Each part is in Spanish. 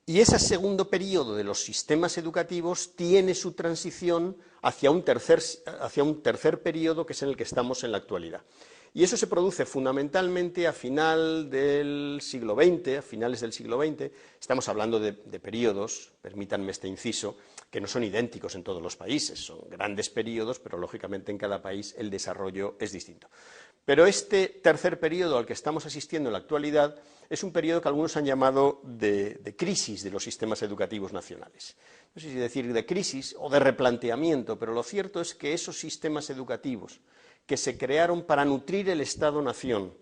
Y ese segundo periodo de los sistemas educativos tiene su transición hacia un tercer periodo, que es en el que estamos en la actualidad. Y eso se produce fundamentalmente a finales del siglo XX. Estamos hablando de periodos, permítanme este inciso, que no son idénticos en todos los países, son grandes periodos, pero lógicamente en cada país el desarrollo es distinto. Pero este tercer periodo al que estamos asistiendo en la actualidad es un periodo que algunos han llamado de crisis de los sistemas educativos nacionales. No sé si decir de crisis o de replanteamiento, pero lo cierto es que esos sistemas educativos que se crearon para nutrir el Estado-nación,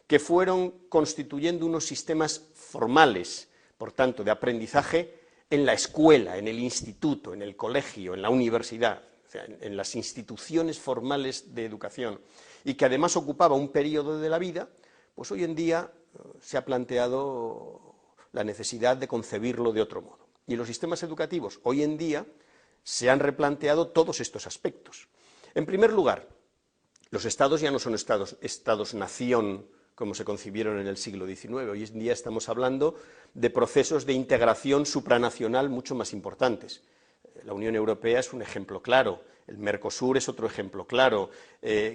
que fueron constituyendo unos sistemas formales, por tanto, de aprendizaje en la escuela, en el instituto, en el colegio, en la universidad, o sea, en las instituciones formales de educación, y que además ocupaba un periodo de la vida, pues hoy en día se ha planteado la necesidad de concebirlo de otro modo. Y en los sistemas educativos hoy en día se han replanteado todos estos aspectos. En primer lugar, los estados ya no son estados-nación como se concibieron en el siglo XIX. Hoy en día estamos hablando de procesos de integración supranacional mucho más importantes. La Unión Europea es un ejemplo claro, el Mercosur es otro ejemplo claro.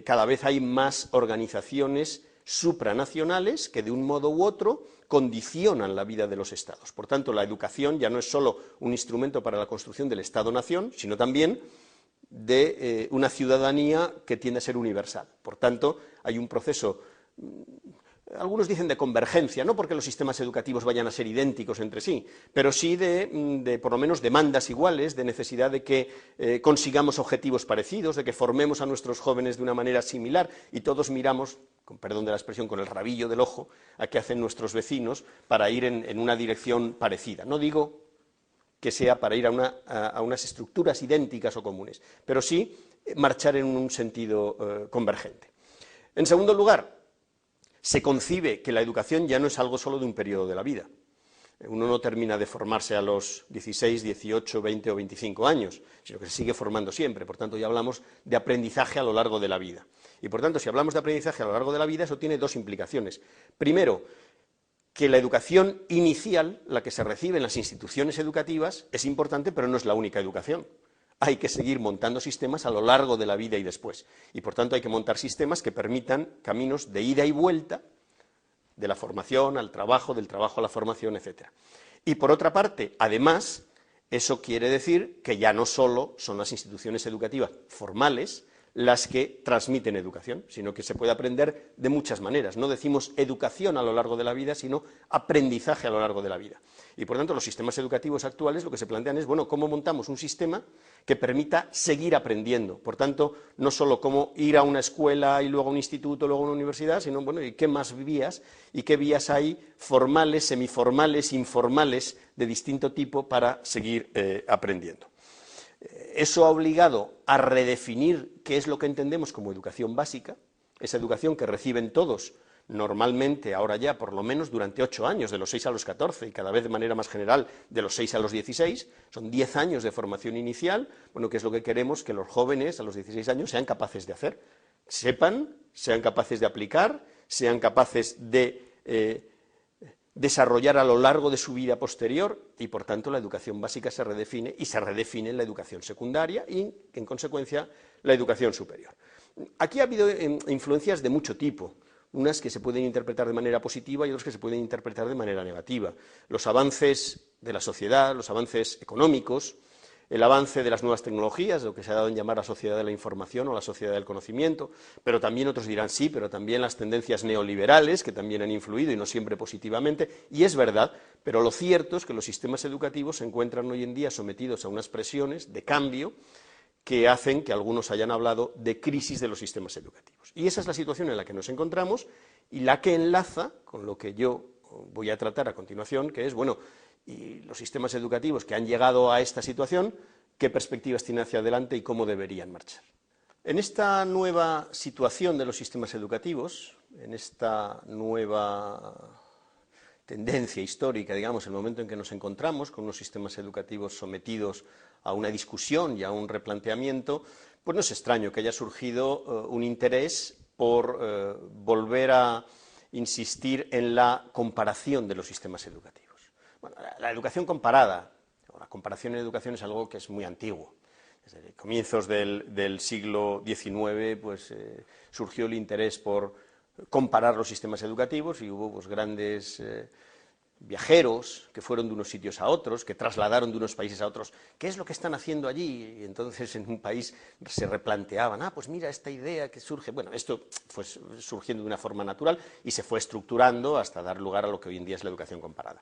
Cada vez hay más organizaciones supranacionales que de un modo u otro condicionan la vida de los estados. Por tanto, la educación ya no es solo un instrumento para la construcción del Estado-nación, sino también de una ciudadanía que tiende a ser universal. Por tanto, hay un proceso, algunos dicen de convergencia, no porque los sistemas educativos vayan a ser idénticos entre sí, pero sí de por lo menos demandas iguales, de necesidad de que consigamos objetivos parecidos, de que formemos a nuestros jóvenes de una manera similar y todos miramos, con perdón de la expresión, con el rabillo del ojo, a qué hacen nuestros vecinos para ir en una dirección parecida. No digo que sea para ir a unas estructuras idénticas o comunes, pero sí marchar en un sentido convergente. En segundo lugar, se concibe que la educación ya no es algo solo de un periodo de la vida. Uno no termina de formarse a los 16, 18, 20 o 25 años, sino que se sigue formando siempre. Por tanto, ya hablamos de aprendizaje a lo largo de la vida. Y por tanto, si hablamos de aprendizaje a lo largo de la vida, eso tiene dos implicaciones. Primero, que la educación inicial, la que se recibe en las instituciones educativas, es importante, pero no es la única educación. Hay que seguir montando sistemas a lo largo de la vida y después. Y, por tanto, hay que montar sistemas que permitan caminos de ida y vuelta de la formación al trabajo, del trabajo a la formación, etc. Y, por otra parte, además, eso quiere decir que ya no solo son las instituciones educativas formales las que transmiten educación, sino que se puede aprender de muchas maneras. No decimos educación a lo largo de la vida, sino aprendizaje a lo largo de la vida. Y, por tanto, los sistemas educativos actuales lo que se plantean es, bueno, ¿cómo montamos un sistema que permita seguir aprendiendo? Por tanto, no solo cómo ir a una escuela y luego a un instituto, luego a una universidad, sino, bueno, ¿y qué más vías? ¿Y qué vías hay formales, semiformales, informales, de distinto tipo para seguir aprendiendo? Eso ha obligado a redefinir qué es lo que entendemos como educación básica, esa educación que reciben todos, normalmente, ahora ya, por lo menos durante 8 años, de los 6 a los 14, y cada vez de manera más general, de los 6 a los 16, son 10 años de formación inicial, bueno, que es lo que queremos que los jóvenes a los 16 años sean capaces de hacer, sepan, sean capaces de aplicar, sean capaces de desarrollar a lo largo de su vida posterior, y por tanto la educación básica se redefine y se redefine la educación secundaria y, en consecuencia, la educación superior. Aquí ha habido influencias de mucho tipo, unas que se pueden interpretar de manera positiva y otras que se pueden interpretar de manera negativa. Los avances de la sociedad, los avances económicos, el avance de las nuevas tecnologías, lo que se ha dado en llamar la sociedad de la información o la sociedad del conocimiento, pero también otros dirán sí, pero también las tendencias neoliberales, que también han influido y no siempre positivamente, y es verdad, pero lo cierto es que los sistemas educativos se encuentran hoy en día sometidos a unas presiones de cambio que hacen que algunos hayan hablado de crisis de los sistemas educativos. Y esa es la situación en la que nos encontramos y la que enlaza con lo que yo voy a tratar a continuación, que es, bueno, y los sistemas educativos que han llegado a esta situación, qué perspectivas tienen hacia adelante y cómo deberían marchar. En esta nueva situación de los sistemas educativos, en esta nueva tendencia histórica, digamos, el momento en que nos encontramos con unos sistemas educativos sometidos a una discusión y a un replanteamiento, pues no es extraño que haya surgido un interés por volver a insistir en la comparación de los sistemas educativos. Bueno, la educación comparada, o la comparación en educación es algo que es muy antiguo. Desde comienzos del siglo XIX pues, surgió el interés por comparar los sistemas educativos y hubo pues, grandes viajeros que fueron de unos sitios a otros, que trasladaron de unos países a otros, ¿qué es lo que están haciendo allí? Y entonces en un país se replanteaban, pues mira esta idea que surge, bueno, esto fue surgiendo de una forma natural y se fue estructurando hasta dar lugar a lo que hoy en día es la educación comparada.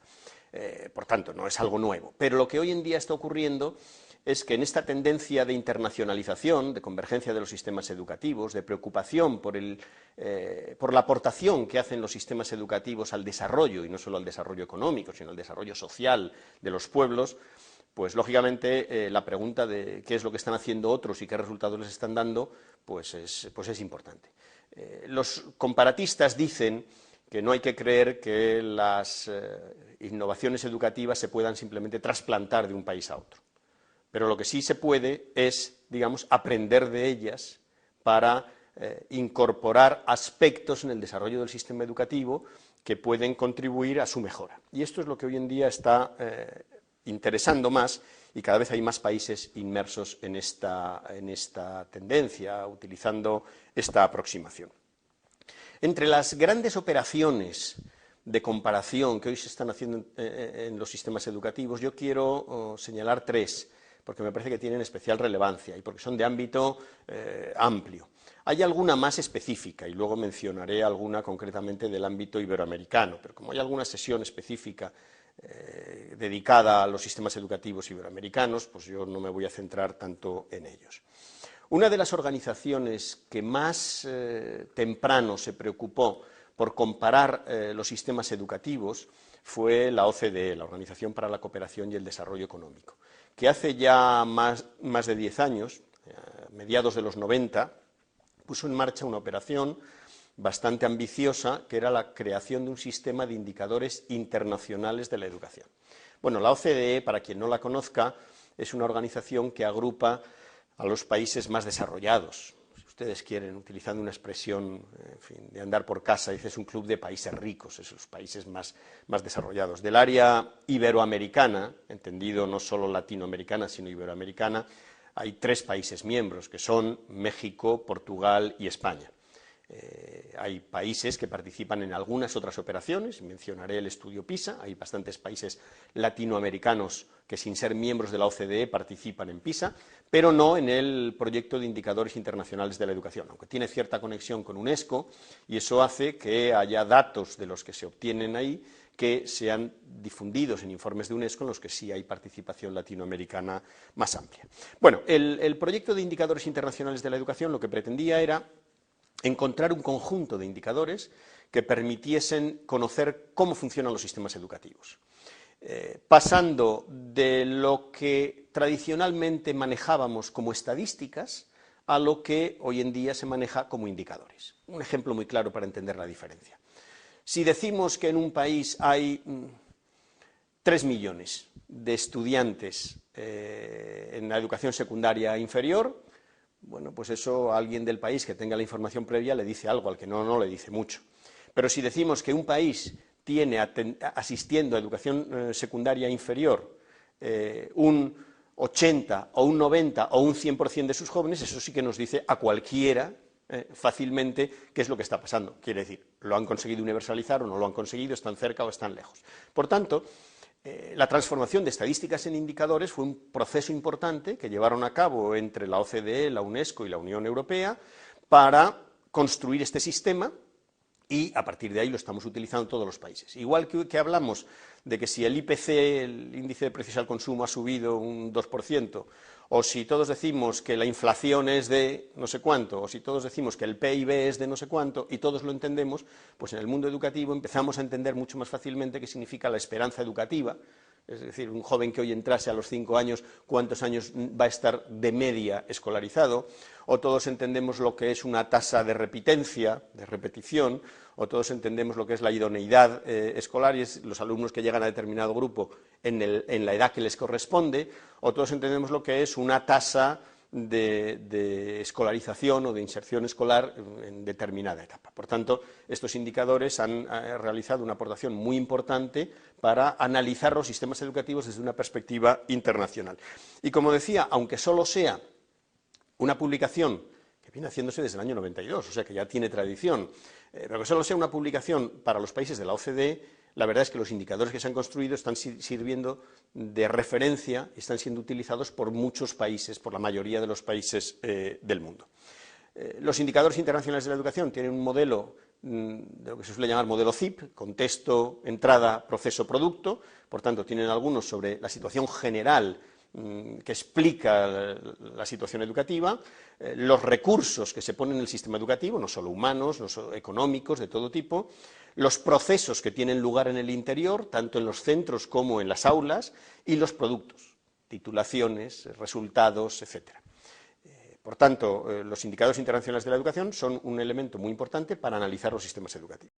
Por tanto, no es algo nuevo, pero lo que hoy en día está ocurriendo es que en esta tendencia de internacionalización, de convergencia de los sistemas educativos, de preocupación por la aportación que hacen los sistemas educativos al desarrollo, y no solo al desarrollo económico, sino al desarrollo social de los pueblos, pues lógicamente la pregunta de qué es lo que están haciendo otros y qué resultados les están dando, pues es importante. Los comparatistas dicen que no hay que creer que las innovaciones educativas se puedan simplemente trasplantar de un país a otro. Pero lo que sí se puede es, digamos, aprender de ellas para incorporar aspectos en el desarrollo del sistema educativo que pueden contribuir a su mejora. Y esto es lo que hoy en día está interesando más y cada vez hay más países inmersos en esta tendencia, utilizando esta aproximación. Entre las grandes operaciones de comparación que hoy se están haciendo en los sistemas educativos, yo quiero señalar tres, porque me parece que tienen especial relevancia y porque son de ámbito amplio. Hay alguna más específica y luego mencionaré alguna concretamente del ámbito iberoamericano, pero como hay alguna sesión específica dedicada a los sistemas educativos iberoamericanos, pues yo no me voy a centrar tanto en ellos. Una de las organizaciones que más temprano se preocupó por comparar los sistemas educativos fue la OCDE, la Organización para la Cooperación y el Desarrollo Económico, que hace ya más de 10 años, a mediados de los 90, puso en marcha una operación bastante ambiciosa, que era la creación de un sistema de indicadores internacionales de la educación. Bueno, la OCDE, para quien no la conozca, es una organización que agrupa a los países más desarrollados. Si ustedes quieren, utilizando una expresión en fin, de andar por casa, dice, es un club de países ricos, esos países más desarrollados. Del área iberoamericana, entendido no solo latinoamericana, sino iberoamericana, hay 3 países miembros, que son México, Portugal y España. Hay países que participan en algunas otras operaciones, mencionaré el estudio PISA, hay bastantes países latinoamericanos que sin ser miembros de la OCDE participan en PISA, pero no en el proyecto de indicadores internacionales de la educación, aunque tiene cierta conexión con UNESCO y eso hace que haya datos de los que se obtienen ahí que sean difundidos en informes de UNESCO en los que sí hay participación latinoamericana más amplia. Bueno, el proyecto de indicadores internacionales de la educación lo que pretendía era encontrar un conjunto de indicadores que permitiesen conocer cómo funcionan los sistemas educativos, pasando de lo que tradicionalmente manejábamos como estadísticas a lo que hoy en día se maneja como indicadores. Un ejemplo muy claro para entender la diferencia. Si decimos que en un país hay 3 millones de estudiantes en la educación secundaria inferior, bueno, pues eso a alguien del país que tenga la información previa le dice algo, al que no le dice mucho. Pero si decimos que un país tiene asistiendo a educación secundaria inferior un 80 o un 90 o un 100% de sus jóvenes, eso sí que nos dice a cualquiera fácilmente qué es lo que está pasando. Quiere decir, lo han conseguido universalizar o no lo han conseguido, están cerca o están lejos. Por tanto, la transformación de estadísticas en indicadores fue un proceso importante que llevaron a cabo entre la OCDE, la UNESCO y la Unión Europea para construir este sistema y a partir de ahí lo estamos utilizando en todos los países. Igual que hablamos de que si el IPC, el índice de precios al consumo, ha subido un 2%, o si todos decimos que la inflación es de no sé cuánto, o si todos decimos que el PIB es de no sé cuánto, y todos lo entendemos, pues en el mundo educativo empezamos a entender mucho más fácilmente qué significa la esperanza educativa, es decir, un joven que hoy entrase a los 5 años, ¿cuántos años va a estar de media escolarizado? O todos entendemos lo que es una tasa de repitencia, de repetición, o todos entendemos lo que es la idoneidad escolar, y es los alumnos que llegan a determinado grupo en la edad que les corresponde, o todos entendemos lo que es una tasa de escolarización o de inserción escolar en determinada etapa. Por tanto, estos indicadores han realizado una aportación muy importante para analizar los sistemas educativos desde una perspectiva internacional. Y como decía, aunque solo sea una publicación que viene haciéndose desde el año 92, o sea que ya tiene tradición, pero que solo sea una publicación para los países de la OCDE, la verdad es que los indicadores que se han construido están sirviendo de referencia y están siendo utilizados por muchos países, por la mayoría de los países del mundo. Los indicadores internacionales de la educación tienen un modelo de lo que se suele llamar modelo CIP, contexto, entrada, proceso, producto. Por tanto, tienen algunos sobre la situación general que explica la situación educativa, los recursos que se ponen en el sistema educativo, no solo humanos, no solo económicos, de todo tipo, los procesos que tienen lugar en el interior, tanto en los centros como en las aulas, y los productos, titulaciones, resultados, etc. Por tanto, los indicadores internacionales de la educación son un elemento muy importante para analizar los sistemas educativos.